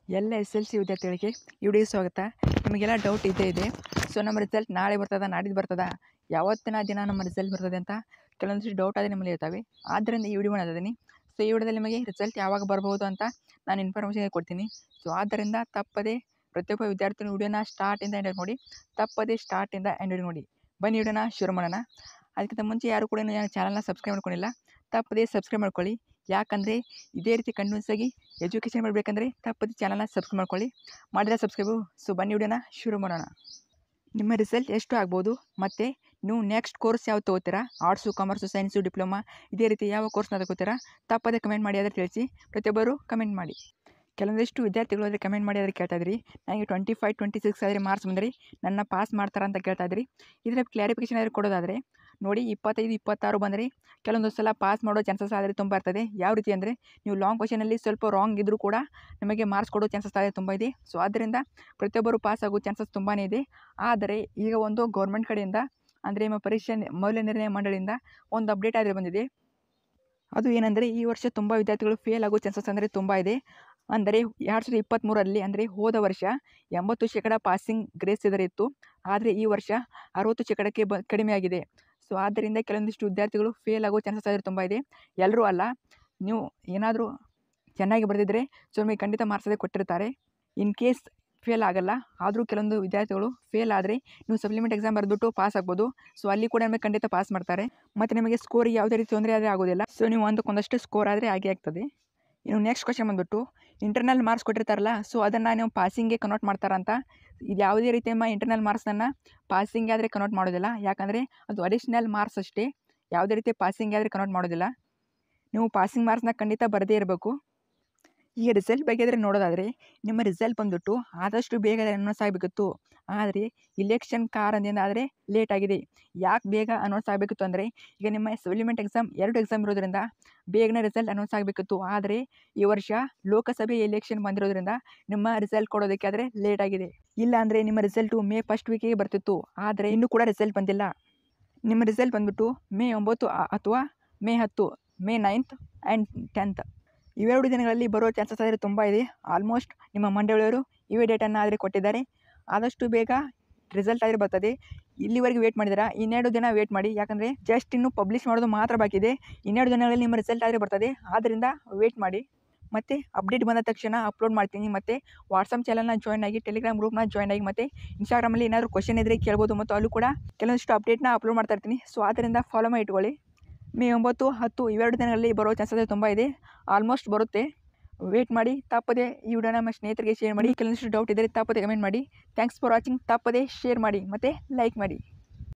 ಎಲ್ಲ SLC ವಿದ್ಯಾರ್ಥಿಗಳಿಗೆ ಈ ವಿಡಿಯೋಗೆ ಸ್ವಾಗತ. ನಿಮಗೆಲ್ಲ ಡೌಟ್ ಇದ್ದೇ ಇದೆ. ಸೊ ನಮ್ಮ ರಿಸಲ್ಟ್ ನಾಳೆ ಬರ್ತದ, ನಾಡಿದ್ದು ಬರ್ತದ, ಯಾವತ್ತಿನ ದಿನ ನಮ್ಮ ರಿಸಲ್ಟ್ ಬರ್ತದೆ ಅಂತ ಕೆಲವೊಂದಿಷ್ಟು ಡೌಟ್ ಆದರೆ ನಿಮ್ಮಲ್ಲಿ ಇರ್ತವೆ. ಆದ್ದರಿಂದ ಈ ವಿಡಿಯೋ ಮಾಡಿದ್ದೀನಿ. ಸೊ ಈ ವಿಡಿಯೋದಲ್ಲಿ ನಿಮಗೆ ರಿಸಲ್ಟ್ ಯಾವಾಗ ಬರ್ಬೋದು ಅಂತ ನಾನು ಇನ್ಫಾರ್ಮೇಷನ್ ಕೊಡ್ತೀನಿ. ಸೊ ಆದ್ದರಿಂದ ತಪ್ಪದೆ ಪ್ರತಿಯೊಬ್ಬ ವಿದ್ಯಾರ್ಥಿನ ವಿಡಿಯೋನ ಸ್ಟಾರ್ಟಿಂದ ಎಂಡ್ ನೋಡಿ, ತಪ್ಪದೆ ಸ್ಟಾರ್ಟಿಂದ ಎಂಡ್ ನೋಡಿ. ಬನ್ನಿ ವಿಡಿಯೋನ ಶುರು ಮಾಡೋಣ. ಅದಕ್ಕಿಂತ ಮುಂಚೆ ಯಾರು ಕೂಡ ನನ್ನ ಚಾನಲ್ನ ಸಬ್ಸ್ಕ್ರೈಬ್ ಮಾಡ್ಕೊಂಡಿಲ್ಲ, ತಪ್ಪದೆ ಸಬ್ಸ್ಕ್ರೈಬ್ ಮಾಡ್ಕೊಳ್ಳಿ. ಯಾಕಂದರೆ ಇದೇ ರೀತಿ ಕಂಟಿನ್ಯೂಸ್ ಆಗಿ ಎಜುಕೇಷನ್ ಮಾಡಬೇಕಂದ್ರೆ ತಪ್ಪದೆ ಚಾನಲ್ನ ಸಬ್ಸ್ಕ್ರೈಬ್ ಮಾಡ್ಕೊಳ್ಳಿ. ಮಾಡಿದ್ರೆ ಸಬ್ಸ್ಕ್ರೈಬು. ಸೊ ಬನ್ನಿ ವಿಡಿಯೋನ ಶುರು ಮಾಡೋಣ. ನಿಮ್ಮ ರಿಸಲ್ಟ್ ಎಷ್ಟು ಆಗ್ಬೋದು ಮತ್ತು ನೀವು ನೆಕ್ಸ್ಟ್ ಕೋರ್ಸ್ ಯಾವ್ದು ತೊಗೋತೀರಾ, ಆರ್ಟ್ಸು, ಕಾಮರ್ಸು, ಸೈನ್ಸು, ಡಿಪ್ಲೊಮಾ, ಇದೇ ರೀತಿ ಯಾವ ಕೋರ್ಸ್ನ ತಗೋತೀರಾ ತಪ್ಪದೆ ಕಮೆಂಟ್ ಮಾಡಿ ಆದರೆ ತಿಳಿಸಿ. ಪ್ರತಿಯೊಬ್ಬರು ಕಮೆಂಟ್ ಮಾಡಿ. ಕೆಲವೊಂದಿಷ್ಟು ವಿದ್ಯಾರ್ಥಿಗಳು ಆದರೆ ಕಮೆಂಟ್ ಮಾಡಿ ಆದರೆ ಕೇಳ್ತಾ ಇದ್ರಿ, ನನಗೆ 25, 26 ಆದರೆ ಮಾರ್ಕ್ಸ್ ಬಂದರೆ ನನ್ನ ಪಾಸ್ ಮಾಡ್ತಾರಾ ಅಂತ ಕೇಳ್ತಾ ಇದ್ರಿ. ಇದರ ಕ್ಲಾರಿಫಿಕೇಷನ್ ಆದರೆ ಕೊಡೋದಾದರೆ ನೋಡಿ, 25, 26 ಬಂದರೆ ಕೆಲವೊಂದು ಸಲ ಪಾಸ್ ಮಾಡೋ ಚಾನ್ಸಸ್ ಆದರೆ ತುಂಬ ಇರ್ತದೆ. ಯಾವ ರೀತಿ ಅಂದರೆ ನೀವು ಲಾಂಗ್ ಕ್ವಶನಲ್ಲಿ ಸ್ವಲ್ಪ ರಾಂಗ್ ಇದ್ದರೂ ಕೂಡ ನಿಮಗೆ ಮಾರ್ಕ್ಸ್ ಕೊಡೋ ಚಾನ್ಸಸ್ ಆದರೆ ತುಂಬ ಇದೆ. ಸೊ ಆದ್ದರಿಂದ ಪ್ರತಿಯೊಬ್ಬರು ಪಾಸ್ ಆಗೋ ಚಾನ್ಸಸ್ ತುಂಬಾ ಇದೆ. ಆದರೆ ಈಗ ಒಂದು ಗೌರ್ಮೆಂಟ್ ಕಡೆಯಿಂದ ಅಂದರೆ ನಿಮ್ಮ ಪರೀಕ್ಷೆ ಮೌಲ್ಯ ನಿರ್ಣಯ ಮಂಡಳಿಯಿಂದ ಒಂದು ಅಪ್ಡೇಟ್ ಆದರೆ ಬಂದಿದೆ. ಅದು ಏನಂದರೆ ಈ ವರ್ಷ ತುಂಬ ವಿದ್ಯಾರ್ಥಿಗಳು ಫೇಲ್ ಆಗೋ ಚಾನ್ಸಸ್ ಅಂದರೆ ತುಂಬ ಇದೆ. ಅಂದರೆ 2023ರಲ್ಲಿ ಅಂದರೆ ಹೋದ ವರ್ಷ 80% ಪಾಸಿಂಗ್ ಗ್ರೇಸ್ ಇದರ ಇತ್ತು. ಆದರೆ ಈ ವರ್ಷ 60%ಕ್ಕೆ ಕಡಿಮೆ ಆಗಿದೆ. ಸೊ ಆದ್ದರಿಂದ ಕೆಲವೊಂದಿಷ್ಟು ವಿದ್ಯಾರ್ಥಿಗಳು ಫೇಲ್ ಆಗೋ ಚಾನ್ಸಸ್ ಆದರೆ ತುಂಬ ಇದೆ. ಎಲ್ಲರೂ ಅಲ್ಲ, ನೀವು ಏನಾದರೂ ಚೆನ್ನಾಗಿ ಬರೆದಿದ್ದರೆ ಸೊ ನಿಮಗೆ ಖಂಡಿತ ಮಾರ್ಕ್ಸ್ ಅದೇ ಕೊಟ್ಟಿರ್ತಾರೆ. ಇನ್ ಕೇಸ್ ಫೇಲ್ ಆಗಲ್ಲ, ಆದರೂ ಕೆಲವೊಂದು ವಿದ್ಯಾರ್ಥಿಗಳು ಫೇಲ್ ಆದರೆ ನೀವು ಸಪ್ಲಿಮೆಂಟ್ ಎಕ್ಸಾಮ್ ಬರೆದ್ಬಿಟ್ಟು ಪಾಸ್ ಆಗ್ಬೋದು. ಸೊ ಅಲ್ಲಿ ಕೂಡ ನಿಮಗೆ ಖಂಡಿತ ಪಾಸ್ ಮಾಡ್ತಾರೆ ಮತ್ತು ನಿಮಗೆ ಸ್ಕೋರ್ ಯಾವುದೇ ರೀತಿ ತೊಂದರೆ ಆದರೆ ಆಗೋದಿಲ್ಲ. ಸೊ ನೀವು ಒಂದಕ್ಕೊಂದಷ್ಟು ಸ್ಕೋರ್ ಆದರೆ ಆಗೇ ಆಗ್ತದೆ. ಇನ್ನು ನೆಕ್ಸ್ಟ್ ಕ್ವಶನ್ ಬಂದುಬಿಟ್ಟು ಇಂಟರ್ನಲ್ ಮಾರ್ಕ್ಸ್ ಕೊಟ್ಟಿರ್ತಾರಲ್ಲ, ಸೊ ಅದನ್ನು ನೀವು ಪಾಸಿಂಗ್ಗೆ ಕನ್ವರ್ಟ್ ಮಾಡ್ತಾರಂತ. ಇದು ಯಾವುದೇ ರೀತಿಯ ಇಂಟರ್ನಲ್ ಮಾರ್ಕ್ಸನ್ನು ಪಾಸಿಂಗ್ ಆದರೆ ಕನ್ವರ್ಟ್ ಮಾಡೋದಿಲ್ಲ. ಯಾಕಂದರೆ ಅದು ಅಡಿಷ್ನಲ್ ಮಾರ್ಕ್ಸ್ ಅಷ್ಟೇ, ಯಾವುದೇ ರೀತಿ ಪಾಸಿಂಗ್ ಆದರೆ ಕನ್ವರ್ಟ್ ಮಾಡೋದಿಲ್ಲ. ನೀವು ಪಾಸಿಂಗ್ ಮಾರ್ಕ್ಸ್ನ ಖಂಡಿತ ಬರದೇ ಇರಬೇಕು. ಈಗ ರಿಸಲ್ಟ್ ಬಗ್ಗೆ ಆದರೆ ನೋಡೋದಾದರೆ ನಿಮ್ಮ ರಿಸಲ್ಟ್ ಬಂದುಬಿಟ್ಟು ಆದಷ್ಟು ಬೇಗ ಅನೌನ್ಸ್ ಆಗಬೇಕಿತ್ತು. ಆದರೆ ಇಲೆಕ್ಷನ್ ಕಾರಣದಿಂದ ಆದರೆ ಲೇಟ್ ಆಗಿದೆ. ಯಾಕೆ ಬೇಗ ಅನೌನ್ಸ್ ಆಗಬೇಕಿತ್ತು ಅಂದರೆ ಈಗ ನಿಮ್ಮ ಸಪ್ಲಿಮೆಂಟ್ ಎಕ್ಸಾಮ್ 2 ಎಕ್ಸಾಮ್ ಇರೋದ್ರಿಂದ ಬೇಗನೆ ರಿಸಲ್ಟ್ ಅನೌನ್ಸ್ ಆಗಬೇಕಿತ್ತು. ಆದರೆ ಈ ವರ್ಷ ಲೋಕಸಭೆ ಎಲೆಕ್ಷನ್ ಬಂದಿರೋದ್ರಿಂದ ನಿಮ್ಮ ರಿಸಲ್ಟ್ ಕೊಡೋದಕ್ಕೆ ಆದರೆ ಲೇಟ್ ಆಗಿದೆ. ಇಲ್ಲ ಅಂದರೆ ನಿಮ್ಮ ರಿಸಲ್ಟು ಮೇ 1st ವೀಕಿಗೆ ಬರ್ತಿತ್ತು. ಆದರೆ ಇನ್ನೂ ಕೂಡ ರಿಸಲ್ಟ್ ಬಂದಿಲ್ಲ. ನಿಮ್ಮ ರಿಸಲ್ಟ್ ಬಂದುಬಿಟ್ಟು ಮೇ 9 ಅಥವಾ May 10, May 9th and 10th ಇವೆರಡು ದಿನಗಳಲ್ಲಿ ಬರೋ ಚಾನ್ಸಸ್ ಆದರೆ ತುಂಬ ಇದೆ. ಆಲ್ಮೋಸ್ಟ್ ನಿಮ್ಮ ಮಂಡಳಿಯವರು ಇವೇ ಡೇಟನ್ನು ಆದರೆ ಕೊಟ್ಟಿದ್ದಾರೆ. ಆದಷ್ಟು ಬೇಗ ರಿಸಲ್ಟ್ ಆದರೆ ಬರ್ತದೆ. ಇಲ್ಲಿವರೆಗೆ ವೇಟ್ ಮಾಡಿದ್ದೀರಾ, ಇನ್ನೆರಡು ದಿನ ವೇಟ್ ಮಾಡಿ. ಯಾಕಂದರೆ ಜಸ್ಟ್ ಇನ್ನೂ ಪಬ್ಲಿಷ್ ಮಾಡೋದು ಮಾತ್ರ ಬಾಕಿ ಇದೆ. ಇನ್ನೆರಡು ದಿನಗಳಲ್ಲಿ ನಿಮ್ಮ ರಿಸಲ್ಟ್ ಆದರೆ ಬರ್ತದೆ. ಆದ್ದರಿಂದ ವೇಟ್ ಮಾಡಿ. ಮತ್ತು ಅಪ್ಡೇಟ್ ಬಂದ ತಕ್ಷಣ ಅಪ್ಲೋಡ್ ಮಾಡ್ತೀನಿ. ಮತ್ತು ವಾಟ್ಸಪ್ ಚಾನಲ್ನ ಜಾಯ್ನ್ ಆಗಿ, ಟೆಲಿಗ್ರಾಮ್ ಗ್ರೂಪ್ನ ಜಾಯ್ನ್ ಆಗಿ, ಮತ್ತು ಇನ್ಸ್ಟಾಗ್ರಾಮಲ್ಲಿ ಏನಾದರೂ ಕ್ವಶನ್ ಇದ್ದರೆ ಕೇಳ್ಬೋದು. ಮತ್ತು ಅಲ್ಲೂ ಕೂಡ ಕೆಲವೊಂದಿಷ್ಟು ಅಪ್ಡೇಟ್ನ ಅಪ್ಲೋಡ್ ಮಾಡ್ತಾ ಇರ್ತೀನಿ. ಸೊ ಆದ್ದರಿಂದ ಫಾಲೋ ಮಾಡಿ ಇಟ್ಕೊಳ್ಳಿ. ಮೇ 9, 10 ಇವೆರಡು ದಿನಗಳಲ್ಲಿ ಬರೋ ಚಾನ್ಸಸ್ ತುಂಬ ಇದೆ. ಆಲ್ಮೋಸ್ಟ್ ಬರುತ್ತೆ, ವೇಟ್ ಮಾಡಿ. ತಪ್ಪದೆ ಈ ವಿಡಿಯೋನ ನಮ್ಮ ಸ್ನೇಹಿತರಿಗೆ ಶೇರ್ ಮಾಡಿ. ಕೆಲವೊಂದಿಷ್ಟು ಡೌಟ್ ಇದ್ದರೆ ತಪ್ಪದೆ ಕಮೆಂಟ್ ಮಾಡಿ. Thanks for watching. ತಪ್ಪದೆ ಶೇರ್ ಮಾಡಿ ಮತ್ತು ಲೈಕ್ ಮಾಡಿ.